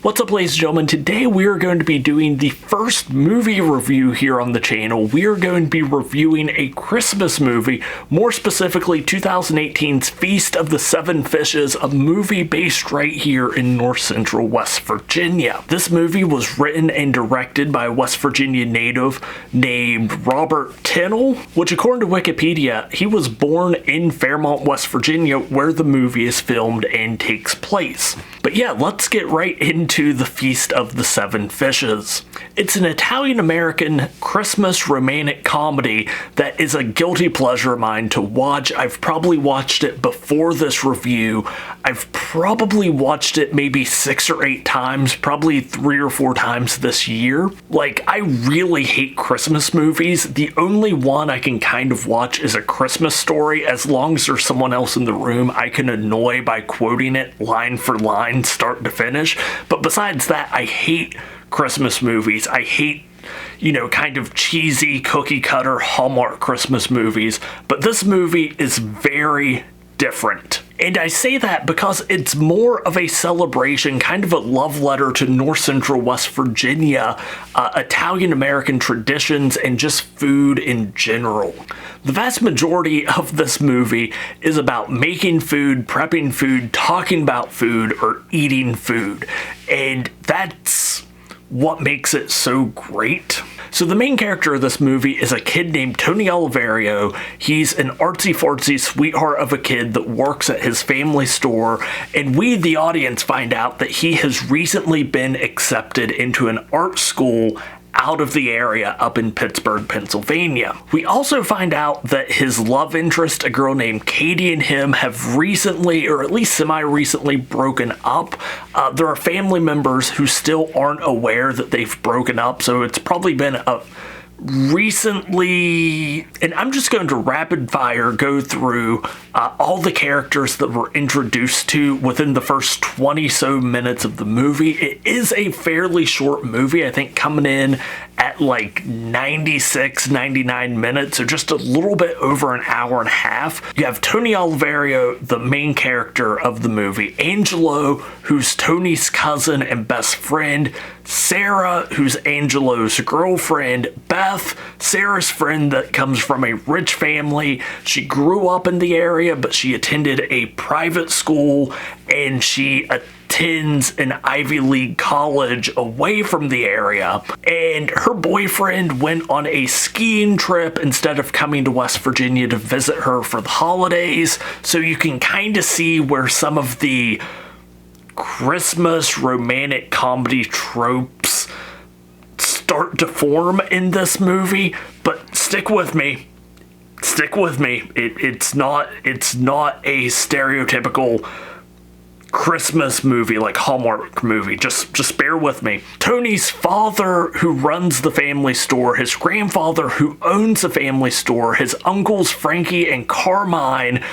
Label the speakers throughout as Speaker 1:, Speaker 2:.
Speaker 1: What's up, ladies and gentlemen? Today we are going to be doing the first movie review here on the channel. We are going to be reviewing a Christmas movie, more specifically 2018's Feast of the Seven Fishes, a movie based right here in North Central West Virginia. This movie was written and directed by a West Virginia native named Robert Tennell, which according to Wikipedia, he was born in Fairmont, West Virginia, where the movie is filmed and takes place. But yeah, let's get right into the Feast of the Seven Fishes. It's an Italian-American Christmas romantic comedy that is a guilty pleasure of mine to watch. I've probably watched it before this review. I've probably watched it maybe 6 or 8 times, probably 3 or 4 times this year. Like, I really hate Christmas movies. The only one I can kind of watch is A Christmas Story. As long as there's someone else in the room, I can annoy by quoting it line for line, start to finish. But besides that, I hate Christmas movies. I hate, kind of cheesy cookie cutter Hallmark Christmas movies. But this movie is very different. And I say that because it's more of a celebration, kind of a love letter to North Central West Virginia, Italian-American traditions, and just food in general. The vast majority of this movie is about making food, prepping food, talking about food, or eating food. And that's what makes it so great. So the main character of this movie is a kid named Tony Oliverio. He's an artsy-fartsy sweetheart of a kid that works at his family store, and we, the audience, find out that he has recently been accepted into an art school out of the area up in Pittsburgh, Pennsylvania. We also find out that his love interest, a girl named Katie, and him have recently, or at least semi-recently, broken up. There are family members who still aren't aware that they've broken up, so it's probably been a recently, and I'm just going to rapid fire go through all the characters that we're introduced to within the first 20 so minutes of the movie. It is a fairly short movie, I think coming in at like 96, 99 minutes, so just a little bit over an hour and a half. You have Tony Oliverio, the main character of the movie, Angelo, who's Tony's cousin and best friend, Sarah, who's Angelo's girlfriend, Beth, Sarah's friend that comes from a rich family. She grew up in the area, but she attended a private school, and she attends an Ivy League college away from the area. And her boyfriend went on a skiing trip instead of coming to West Virginia to visit her for the holidays. So you can kind of see where some of the Christmas romantic comedy tropes start to form in this movie, but stick with me. It's not a stereotypical Christmas movie like Hallmark movie. Just bear with me. Tony's father, who runs the family store, his grandfather, who owns the family store, his uncles Frankie and Carmine.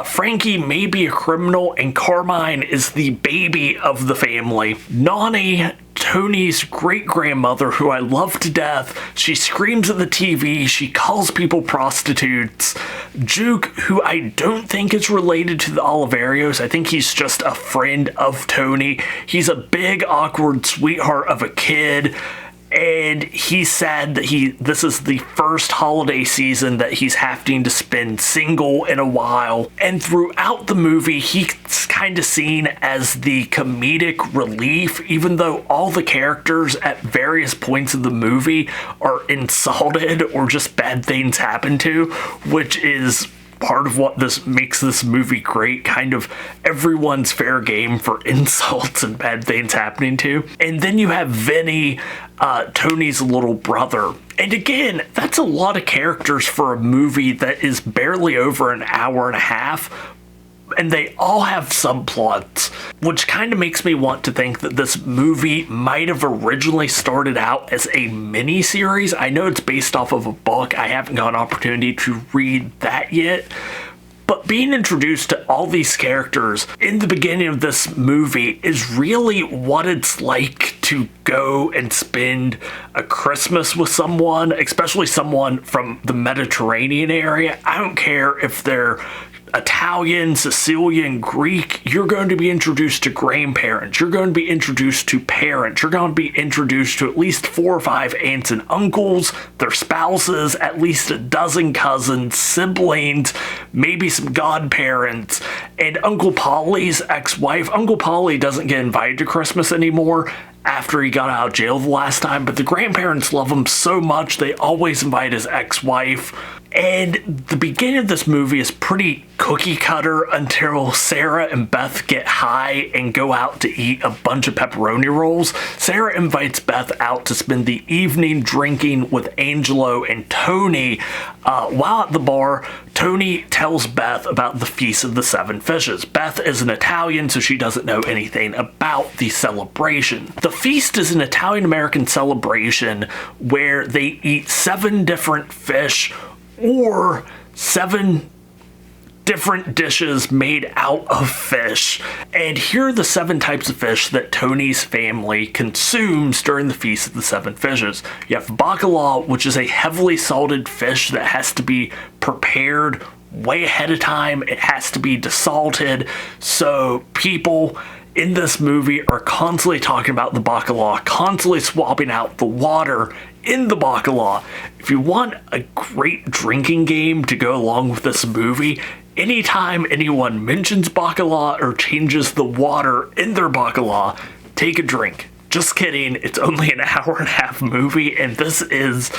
Speaker 1: Frankie may be a criminal, and Carmine is the baby of the family. Nani, Tony's great-grandmother, who I love to death, she screams at the TV, she calls people prostitutes. Juke, who I don't think is related to the Oliverios, I think he's just a friend of Tony. He's a big, awkward sweetheart of a kid, and he's sad that this is the first holiday season that he's having to spend single in a while. And throughout the movie, he's kind of seen as the comedic relief, even though all the characters at various points of the movie are insulted or just bad things happen to, which is part of what makes this movie great. Kind of everyone's fair game for insults and bad things happening to. And then you have Vinny, Tony's little brother. And again, that's a lot of characters for a movie that is barely over an hour and a half, and they all have subplots, which kind of makes me want to think that this movie might have originally started out as a mini-series. I know it's based off of a book. I haven't got an opportunity to read that yet. But being introduced to all these characters in the beginning of this movie is really what it's like to go and spend a Christmas with someone, especially someone from the Mediterranean area. I don't care if they're Italian, Sicilian, Greek, you're going to be introduced to grandparents, you're going to be introduced to parents, you're going to be introduced to at least 4 or 5 aunts and uncles, their spouses, at least a dozen cousins, siblings, maybe some godparents, and Uncle Polly's ex-wife. Uncle Polly doesn't get invited to Christmas anymore after he got out of jail the last time, but the grandparents love him so much they always invite his ex-wife. And the beginning of this movie is pretty cookie cutter until Sarah and Beth get high and go out to eat a bunch of pepperoni rolls. Sarah invites Beth out to spend the evening drinking with Angelo and Tony. While at the bar, Tony tells Beth about the Feast of the Seven Fishes. Beth is an Italian, so she doesn't know anything about the celebration. The feast is an Italian-American celebration where they eat 7 different fish or 7 different dishes made out of fish. And here are the 7 types of fish that Tony's family consumes during the Feast of the Seven Fishes. You have bacalao, which is a heavily salted fish that has to be prepared way ahead of time. It has to be desalted. So people in this movie are constantly talking about the bacalao, constantly swapping out the water in the bacalao. If you want a great drinking game to go along with this movie, anytime anyone mentions bacalao or changes the water in their bacalao, take a drink. Just kidding, it's only an hour and a half movie, and this is,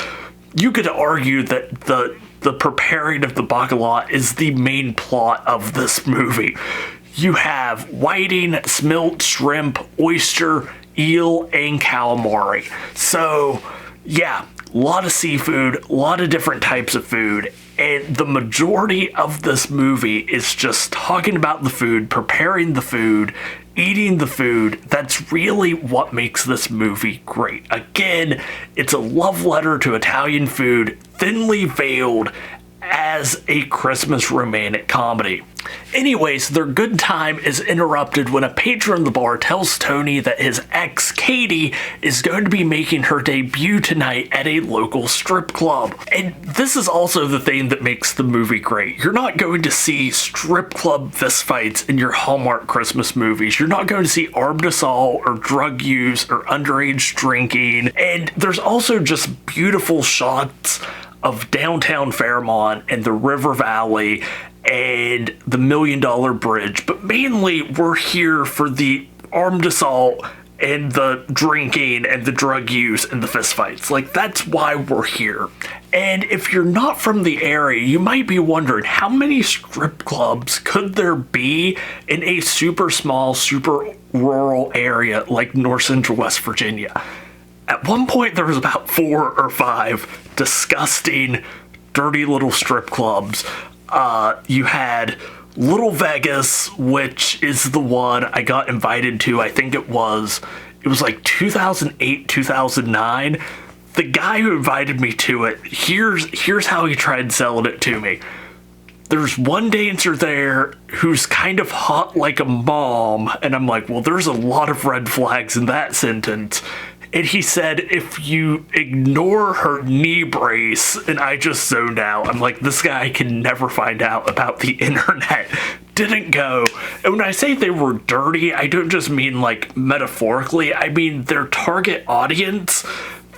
Speaker 1: you could argue that the preparing of the bacalao is the main plot of this movie. You have whiting, smelt, shrimp, oyster, eel, and calamari. So, yeah, a lot of seafood, a lot of different types of food, and the majority of this movie is just talking about the food, preparing the food, eating the food. That's really what makes this movie great. Again, it's a love letter to Italian food, thinly veiled as a Christmas romantic comedy. Anyways, their good time is interrupted when a patron of the bar tells Tony that his ex, Katie, is going to be making her debut tonight at a local strip club. And this is also the thing that makes the movie great. You're not going to see strip club fistfights in your Hallmark Christmas movies. You're not going to see armed assault or drug use or underage drinking. And there's also just beautiful shots of downtown Fairmont and the River Valley and the $1 Million Bridge, but mainly we're here for the armed assault and the drinking and the drug use and the fistfights. Like, that's why we're here. And if you're not from the area, you might be wondering, how many strip clubs could there be in a super small, super rural area like North Central West Virginia? At one point, there was about 4 or 5 disgusting, dirty little strip clubs. You had Little Vegas, which is the one I got invited to. I think it was like 2008, 2009. The guy who invited me to it, here's how he tried selling it to me. There's one dancer there who's kind of hot like a mom, and I'm like, well, there's a lot of red flags in that sentence. And he said, if you ignore her knee brace, and I just zoned out. I'm like, this guy can never find out about the internet. Didn't go. And when I say they were dirty, I don't just mean like metaphorically. I mean their target audience,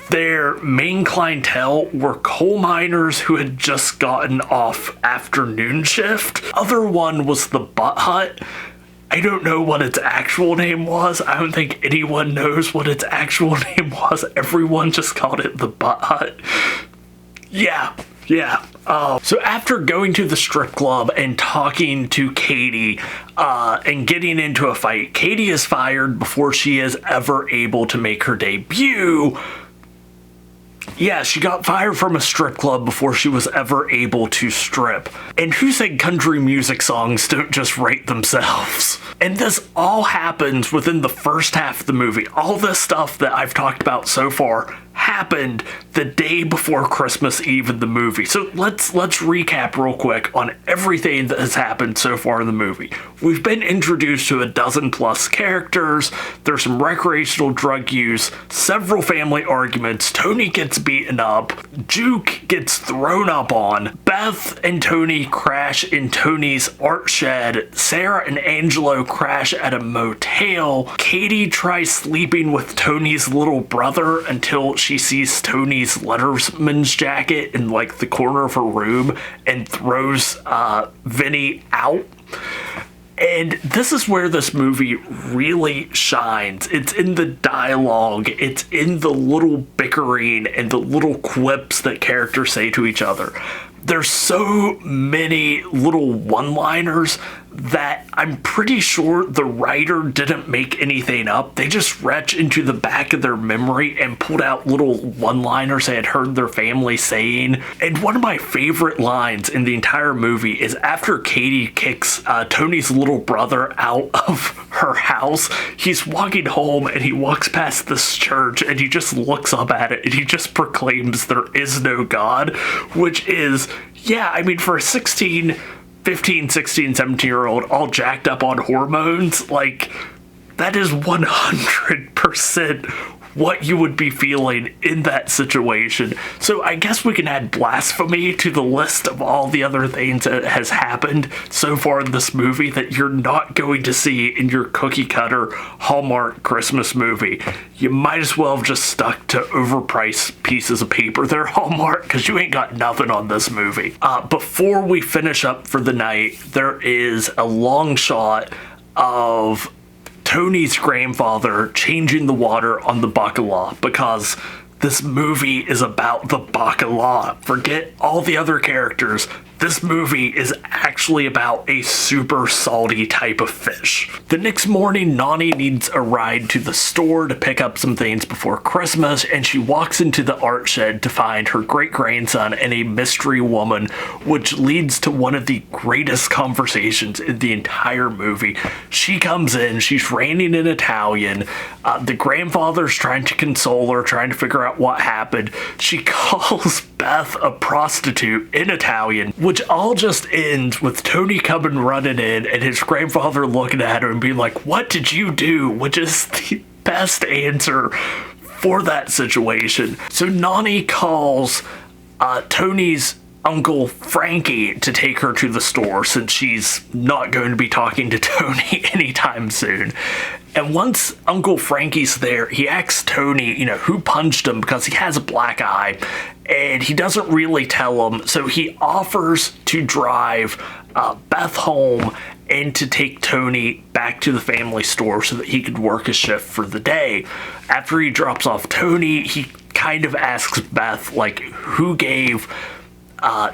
Speaker 1: their main clientele were coal miners who had just gotten off afternoon shift. Other one was the Butt Hut. I don't know what its actual name was. I don't think anyone knows what its actual name was. Everyone just called it the Butt Hut. Yeah. So after going to the strip club and talking to Katie and getting into a fight, Katie is fired before she is ever able to make her debut. Yeah, she got fired from a strip club before she was ever able to strip. And who said country music songs don't just write themselves? And this all happens within the first half of the movie. All this stuff that I've talked about so far happened the day before Christmas Eve in the movie. So let's recap real quick on everything that has happened so far in the movie. We've been introduced to a dozen plus characters. There's some recreational drug use, several family arguments. Tony gets beaten up. Juke gets thrown up on. Beth and Tony crash in Tony's art shed. Sarah and Angelo crash at a motel. Katie tries sleeping with Tony's little brother until she sees Tony's letterman's jacket in like the corner of her room and throws Vinny out. And this is where this movie really shines. It's in the dialogue, it's in the little bickering and the little quips that characters say to each other. There's so many little one-liners that I'm pretty sure the writer didn't make anything up. They just reached into the back of their memory and pulled out little one-liners they had heard their family saying. And one of my favorite lines in the entire movie is after Katie kicks Tony's little brother out of her house. He's walking home and he walks past this church and he just looks up at it and he just proclaims there is no God, which is, yeah, I mean, for a 15, 16, 17-year-old all jacked up on hormones, like, that is 100% what you would be feeling in that situation. So I guess we can add blasphemy to the list of all the other things that has happened so far in this movie that you're not going to see in your cookie cutter Hallmark Christmas movie. You might as well have just stuck to overpriced pieces of paper there, Hallmark, because you ain't got nothing on this movie. Before we finish up for the night, there is a long shot of Tony's grandfather changing the water on the bacala, because this movie is about the bacala. Forget all the other characters. This movie is actually about a super salty type of fish. The next morning, Nani needs a ride to the store to pick up some things before Christmas, and she walks into the art shed to find her great-grandson and a mystery woman, which leads to one of the greatest conversations in the entire movie. She comes in, she's ranting in Italian. The grandfather's trying to console her, trying to figure out what happened. She calls Beth a prostitute in Italian, which all just ends with Tony coming running in and his grandfather looking at her and being like, "What did you do?" Which is the best answer for that situation. So Nani calls Tony's Uncle Frankie to take her to the store since she's not going to be talking to Tony anytime soon. And once Uncle Frankie's there, he asks Tony, who punched him because he has a black eye, and he doesn't really tell him, so he offers to drive Beth home and to take Tony back to the family store so that he could work his shift for the day. After he drops off Tony, he kind of asks Beth, who gave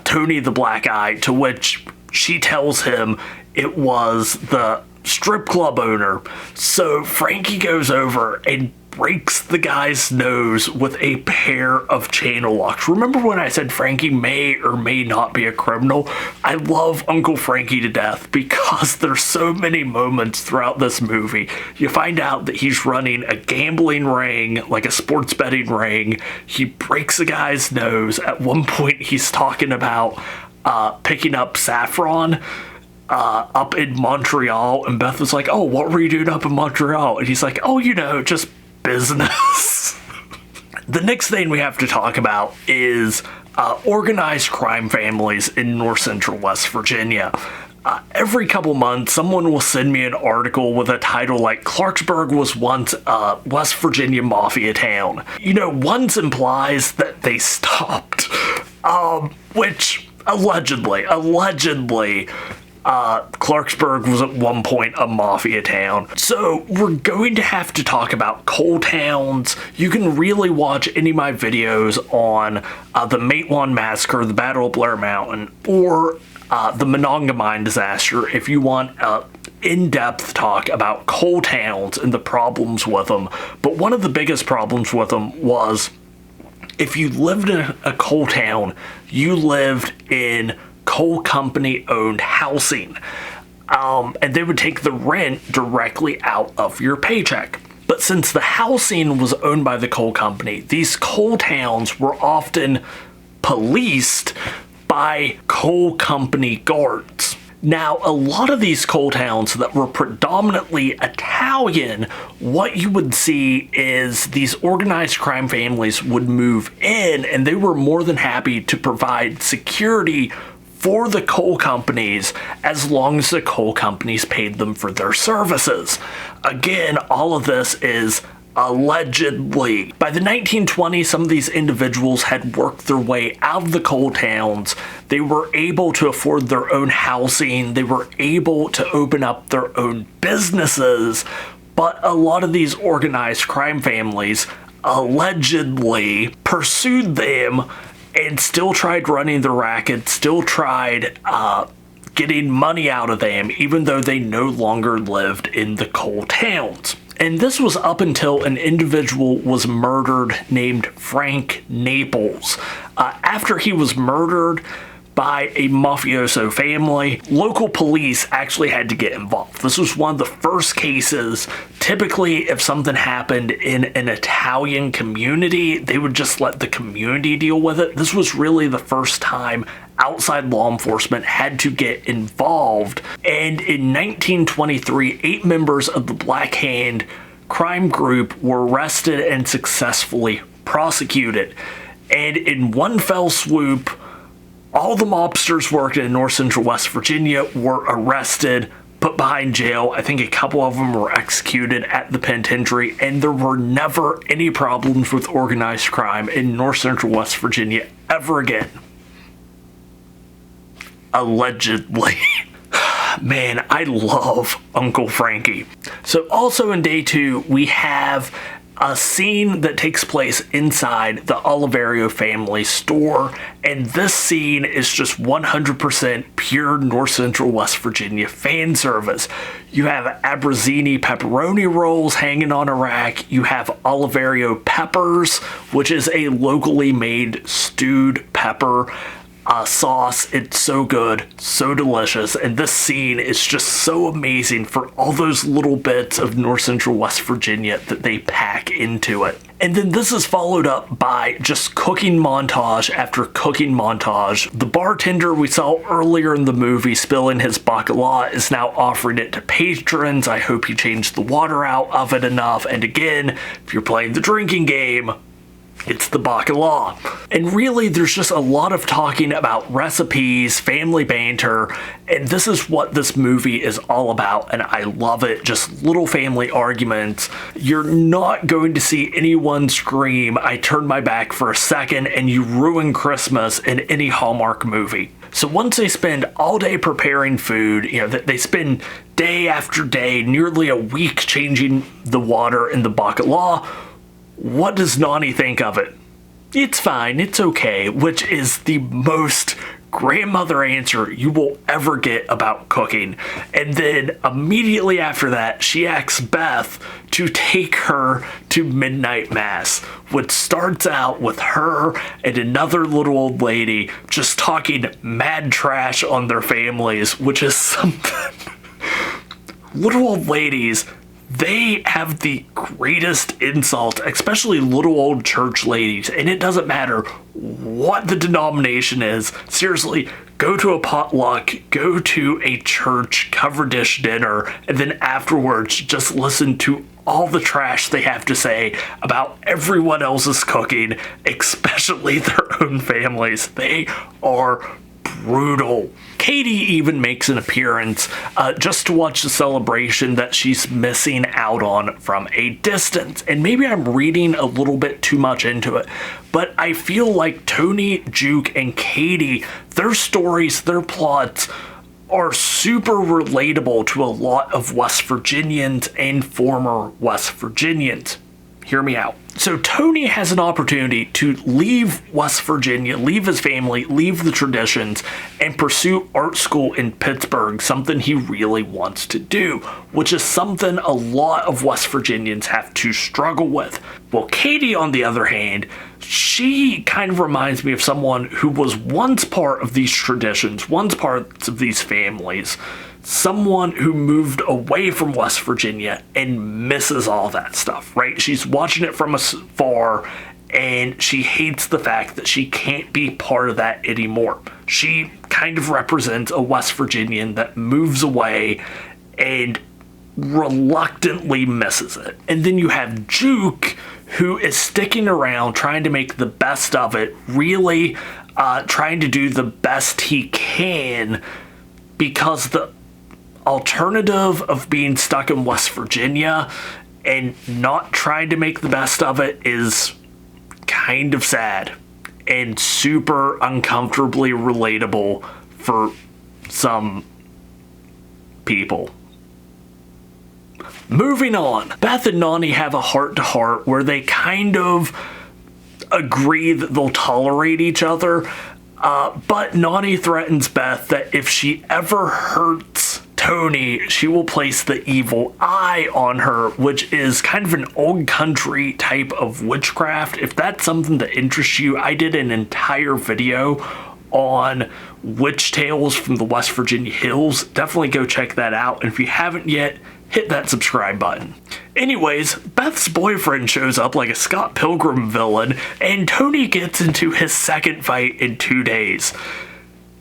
Speaker 1: Tony the black eye, to which she tells him it was the strip club owner. So Frankie goes over and breaks the guy's nose with a pair of channel locks. Remember when I said Frankie may or may not be a criminal? I love Uncle Frankie to death because there's so many moments throughout this movie. You find out that he's running a gambling ring, like a sports betting ring. He breaks a guy's nose. At one point he's talking about picking up saffron up in Montreal, and Beth was like, "Oh, what were you doing up in Montreal?" And he's like, "Oh, just business." The next thing we have to talk about is organized crime families in north central West Virginia. Every couple months, someone will send me an article with a title like "Clarksburg was once a West Virginia mafia town." Once implies that they stopped, which allegedly, Clarksburg was at one point a mafia town. So we're going to have to talk about coal towns. You can really watch any of my videos on the Matewan Massacre, the Battle of Blair Mountain, or the Monongah Mine disaster if you want an in-depth talk about coal towns and the problems with them. But one of the biggest problems with them was if you lived in a coal town, you lived in coal company owned housing, and they would take the rent directly out of your paycheck. But But since the housing was owned by the coal company, these coal towns were often policed by coal company guards. Now, a lot of these coal towns that were predominantly Italian, what you would see is these organized crime families would move in, and they were more than happy to provide security for the coal companies as long as the coal companies paid them for their services. Again, all of this is allegedly. By the 1920s, some of these individuals had worked their way out of the coal towns. They were able to afford their own housing. They were able to open up their own businesses. But a lot of these organized crime families allegedly pursued them and still tried running the racket, still tried getting money out of them, even though they no longer lived in the coal towns. And this was up until an individual was murdered named Frank Naples. After he was murdered by a mafioso family, local police actually had to get involved. This was one of the first cases. Typically, if something happened in an Italian community, they would just let the community deal with it. This was really the first time outside law enforcement had to get involved. And in 1923, 8 members of the Black Hand crime group were arrested and successfully prosecuted. And in one fell swoop, all the mobsters working in North Central West Virginia were arrested, put behind jail. I think a couple of them were executed at the penitentiary, and there were never any problems with organized crime in North Central West Virginia ever again. Allegedly. Man, I love Uncle Frankie. So also in day 2, we have a scene that takes place inside the Oliverio family store, and this scene is just 100% pure North Central West Virginia fan service. You have Abruzzini pepperoni rolls hanging on a rack. You have Oliverio peppers, which is a locally made stewed pepper sauce. It's so good, so delicious, and this scene is just so amazing for all those little bits of North Central West Virginia that they pack into it. And then this is followed up by just cooking montage after cooking montage. The bartender we saw earlier in the movie spilling his bacala is now offering it to patrons. I hope he changed the water out of it enough. And again, if you're playing the drinking game, it's the bacala. And really, there's just a lot of talking about recipes, family banter, and this is what this movie is all about, and I love it. Just little family arguments. You're not going to see anyone scream, "I turned my back for a second," and you ruin Christmas in any Hallmark movie. So once they spend all day preparing food, they spend day after day, nearly a week changing the water in the bacala. What does Nani think of it? It's fine, it's okay, which is the most grandmother answer you will ever get about cooking. And then immediately after that, she asks Beth to take her to midnight mass, which starts out with her and another little old lady just talking mad trash on their families, which is something. Little old ladies, they have the greatest insult, especially little old church ladies, and it doesn't matter what the denomination is. Seriously, go to a potluck, go to a church cover dish dinner, and then afterwards just listen to all the trash they have to say about everyone else's cooking, especially their own families. They are brutal. Katie even makes an appearance just to watch the celebration that she's missing out on from a distance. And maybe I'm reading a little bit too much into it, but I feel like Tony, Juke, and Katie, their stories, their plots are super relatable to a lot of West Virginians and former West Virginians. Hear me out. So Tony has an opportunity to leave West Virginia, leave his family, leave the traditions, and pursue art school in Pittsburgh, something he really wants to do, which is something a lot of West Virginians have to struggle with. Well, Katie, on the other hand, she kind of reminds me of someone who was once part of these traditions, once part of these families. someone who moved away from West Virginia and misses all that stuff, right? She's watching it from afar and she hates the fact that she can't be part of that anymore. She kind of represents a West Virginian that moves away and reluctantly misses it. And then you have Juke, who is sticking around trying to make the best of it, really trying to do the best he can, because the alternative of being stuck in West Virginia and not trying to make the best of it is kind of sad and super uncomfortably relatable for some people. Moving on, Beth and Nany have a heart-to-heart where they kind of agree that they'll tolerate each other, but Nany threatens Beth that if she ever hurts Tony, she will place the evil eye on her, which is kind of an old country type of witchcraft. If that's something that interests you, I did an entire video on witch tales from the West Virginia hills. Definitely go check that out. And if you haven't yet, hit that subscribe button. Anyways, Beth's boyfriend shows up like a Scott Pilgrim villain, and Tony gets into his second fight in 2 days.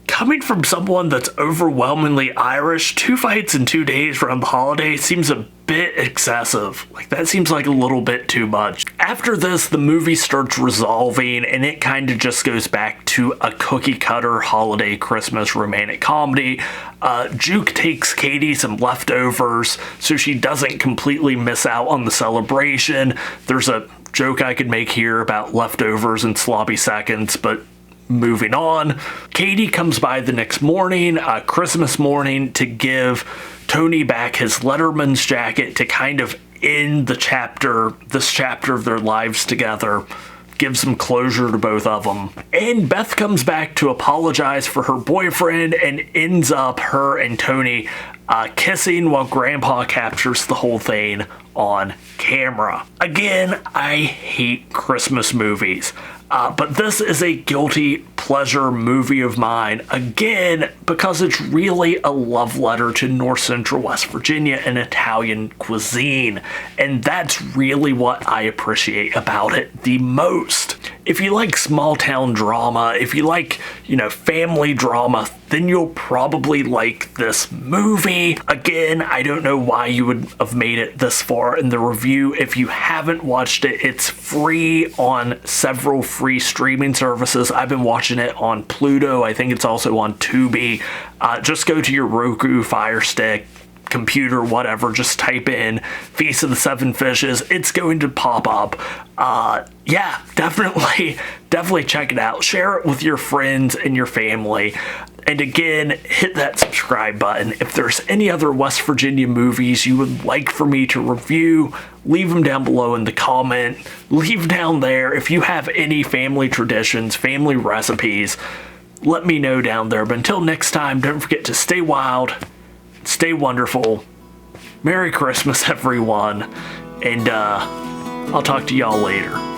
Speaker 1: Coming from someone that's overwhelmingly Irish, 2 fights in 2 days around the holiday seems a bit excessive. Like, that seems like a little bit too much. After this, the movie starts resolving, and it kind of just goes back to a cookie-cutter holiday Christmas romantic comedy. Juke takes Katie some leftovers so she doesn't completely miss out on the celebration. There's a joke I could make here about leftovers and sloppy seconds, but moving on. Katie comes by the next morning, Christmas morning, to give Tony back his Letterman's jacket to kind of end this chapter of their lives together, give some closure to both of them. And Beth comes back to apologize for her boyfriend and ends up her and Tony kissing while Grandpa captures the whole thing on camera. Again, I hate Christmas movies. But this is a guilty pleasure movie of mine, again, because it's really a love letter to North Central West Virginia and Italian cuisine, and that's really what I appreciate about it the most. If you like small town drama, if you like, family drama, then you'll probably like this movie. Again, I don't know why you would have made it this far in the review. If you haven't watched it, it's free on several free streaming services. I've been watching it on Pluto. I think it's also on Tubi. Just go to your Roku, Fire Stick, computer, whatever, just type in Feast of the Seven Fishes. It's going to pop up. Yeah, definitely check it out. Share it with your friends and your family. And again, hit that subscribe button. If there's any other West Virginia movies you would like for me to review, leave them down below in the comment. Leave down there if you have any family traditions, family recipes. Let me know down there. But until next time, don't forget to stay wild, stay wonderful. Merry Christmas, everyone. And I'll talk to y'all later.